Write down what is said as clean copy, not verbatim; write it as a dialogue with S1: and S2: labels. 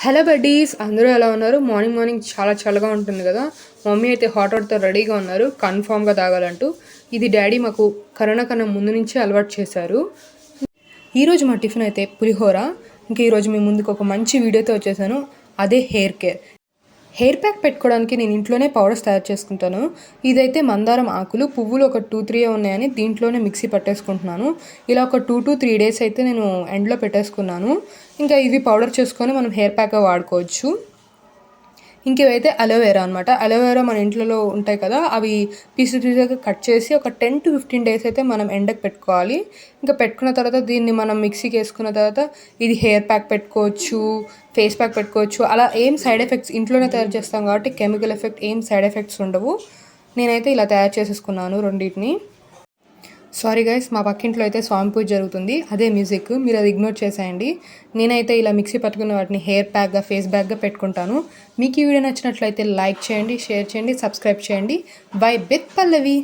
S1: Hello buddies, అందరూ ఎలా ఉన్నారు? మార్నింగ్ చాలా చల్లగా ఉంటుంది కదా. మమ్మీ అయితే హాట్ వాటర్తో రెడీగా ఉన్నారు కన్ఫామ్గా తాగాలంటూ. ఇది డాడీ మాకు కరోనా కన్నా ముందు నుంచే అలవాటు చేశారు. ఈరోజు మా టిఫిన్ అయితే పులిహోర. ఇంకా ఈరోజు మీ ముందుకు ఒక మంచి వీడియోతో వచ్చేసాను. అదే హెయిర్ కేర్. హెయిర్ ప్యాక్ పెట్టుకోవడానికి నేను ఇంట్లోనే పౌడర్స్ తయారు చేసుకుంటాను. ఇదైతే మందారం ఆకులు, పువ్వులు ఒక 2-3 ఉన్నాయని దీంట్లోనే మిక్సీ పట్టేసుకుంటున్నాను. ఇలా ఒక 2 to 3 days అయితే నేను ఎండ్లో పెట్టేసుకున్నాను. ఇంకా ఇవి పౌడర్ చేసుకొని మనం హెయిర్ ప్యాక్గా వాడుకోవచ్చు. ఇంకేవైతే అలోవెరా అనమాట. అలోవెరా మన ఇంట్లో ఉంటాయి కదా, అవి పీసుగా కట్ చేసి ఒక 10 to 15 days అయితే మనం ఎండకు పెట్టుకోవాలి. ఇంకా పెట్టుకున్న తర్వాత దీన్ని మనం మిక్సీకి వేసుకున్న తర్వాత ఇది హెయిర్ ప్యాక్ పెట్టుకోవచ్చు, ఫేస్ ప్యాక్ పెట్టుకోవచ్చు. అలా ఏం సైడ్ ఎఫెక్ట్స్, ఇంట్లోనే తయారు చేస్తాం కాబట్టి కెమికల్ ఎఫెక్ట్ ఏం సైడ్ ఎఫెక్ట్స్ ఉండవు. నేనైతే ఇలా తయారు చేసేసుకున్నాను రెండింటిని. సారీ గైస్, మా పక్కింట్లో అయితే స్వామి పూజ జరుగుతుంది, అదే మ్యూజిక్, మీరు అది ఇగ్నోర్ చేసేయండి. నేనైతే ఇలా మిక్సీ పట్టుకున్న వాటిని హెయిర్ ప్యాక్గా, ఫేస్ బ్యాక్గా పెట్టుకుంటాను. మీకు ఈ వీడియో నచ్చినట్లయితే లైక్ చేయండి, షేర్ చేయండి, సబ్స్క్రైబ్ చేయండి. By with Pallavi.